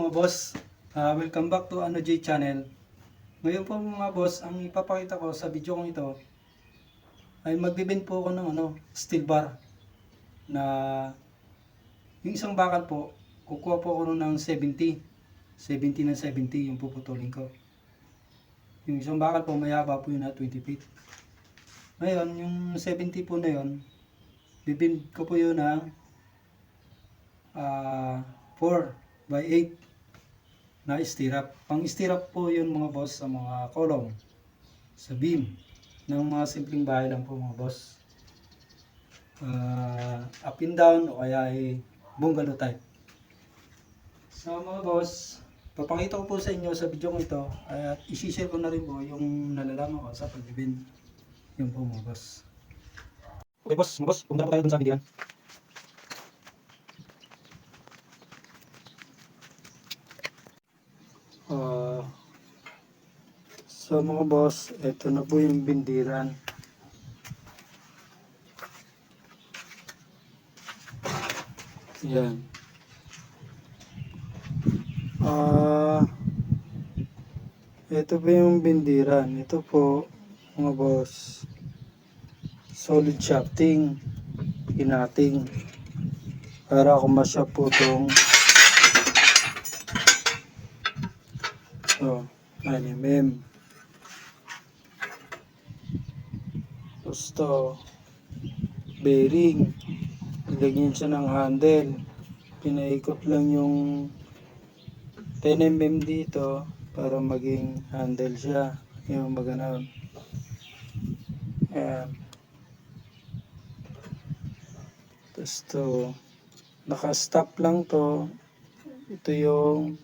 mga boss, welcome back to Ano J Channel. Ngayon po mga boss, ang ipapakita ko sa video kong ito ay magbibend po ako ng steel bar na yung isang bakal po, kukuha po ako ng 70 ng 70 yung puputulin ko. Yung isang bakal po mayaba po yun na 20 feet. Ngayon, yung 70 po na yun, bibend ko po yun ng 4 by 8 na stirrup. Pang stirrup po yun mga boss sa mga kolong, sa beam ng mga simpleng bahay lang po mga boss. Up and down o kaya ay bungalow type. So mga boss, papakita ko po sa inyo sa video ko ito at isi-share ko na rin po yung nalalaman ko sa pagbibend. Yun po mga boss. Okay boss, mga boss, pumunta po tayo dun sa bindihan. So mga boss, ito na po yung bindiran. Yan. Ito po yung bindiran. Ito po mga boss, solid shafting, inating para kumasya po itong 9mm. Gusto bearing, ilagyan siya ng handle, pinaikot lang yung 10mm dito para maging handle siya, yung maganaw. Ayan. Tapos to, naka-stop lang to. Ito yung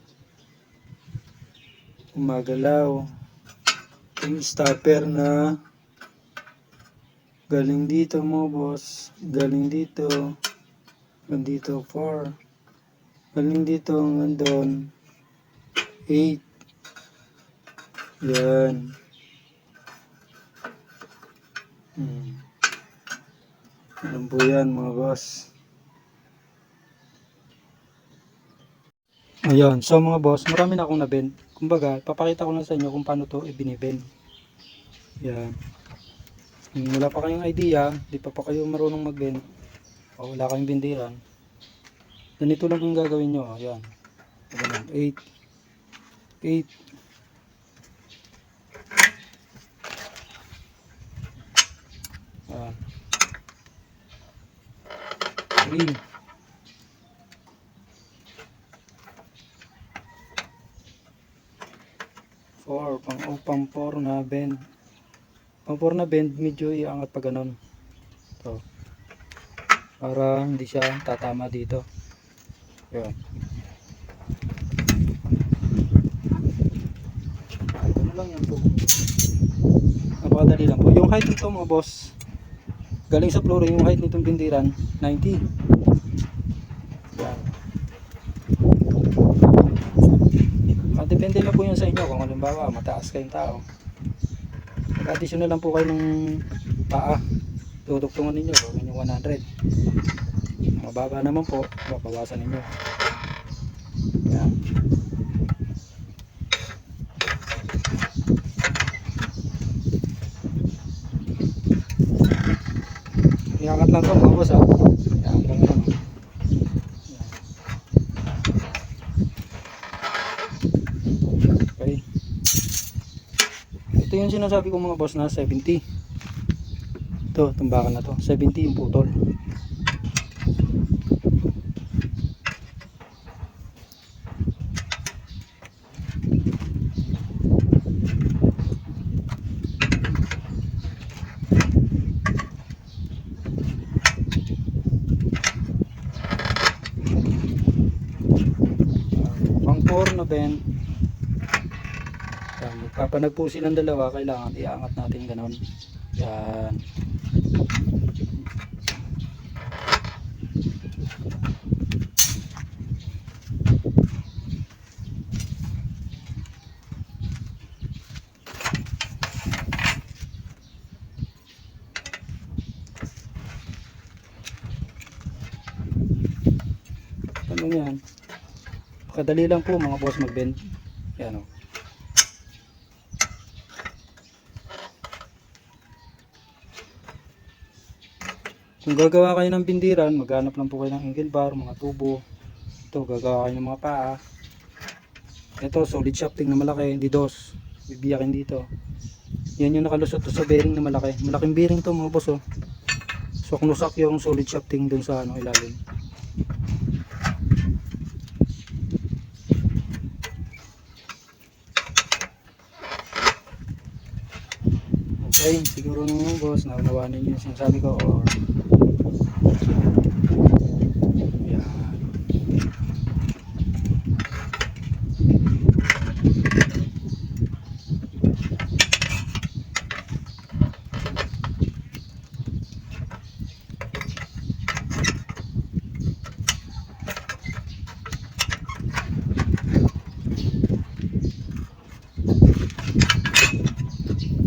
gumagalaw. Yung stopper na galing dito mo boss, galing dito, nandito 4, galing dito hanggang doon 8. Yan. Alam po yan mga boss. Ayan, so mga boss, marami na akong nabend. Kumbaga, papakita ko lang sa inyo kung paano to ibinibend. Yan. Kung wala pa kayong idea, di pa kayo marunong magbend, o wala kayong bindiran, ganito lang yung gagawin nyo. Ayan. 8. Ayan. 3. Pang 4 na bend. Pang 4 na bend, medyo iangat pa ganon. So, para hindi siya tatama dito. Ayan. Ano lang yan po. Napakadali lang po. Yung height nito mga boss, galing sa floor, yung height nitong bindiran 90. Yan. Depende na po yun sa inyo kung halimbawa mataas kayong tao, mag-additional lang po kayo ng paa, tutugtungan ninyo gawin yung 100. Mababa naman po, babawasan ninyo. Yan. Iangat lang ito mga boss ha. Yan, ganun. Okay. Ito yung sinasabi ko mga boss na 70. Ito, tumbakan na to. 70 yung putol. Pang 4 na bend. Magpapanag po silang dalawa, kailangan iangat natin ganon. Yan. Ano yan? Kadali lang po mga boss mag-bend. Yan o. Kung gagawa kayo ng bindiran, maghanap lang po kayo ng angle bar, mga tubo. Ito, gagawa kayo ng mga paa. Ito, solid shafting na malaki, hindi dos. Bibiyakin dito. Yan yung nakalusot to sa bearing na malaki. Malaking bearing to mga boss oh. So knusak yung solid shafting dun sa ano, ilalim. Okay, siguro nung boss, naunawanin nyo yung sinasabi ko or yan.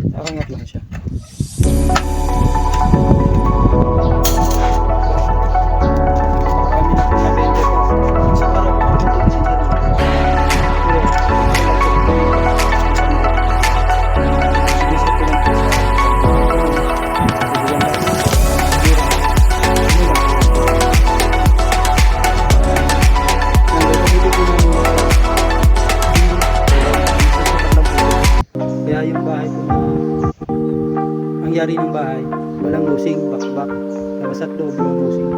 Nakangat lang siya. Kami na po nabente po. Sa araw po ako ito kaya yung bahay po ang yari ng bahay walang losing, back labas at loob walang losing.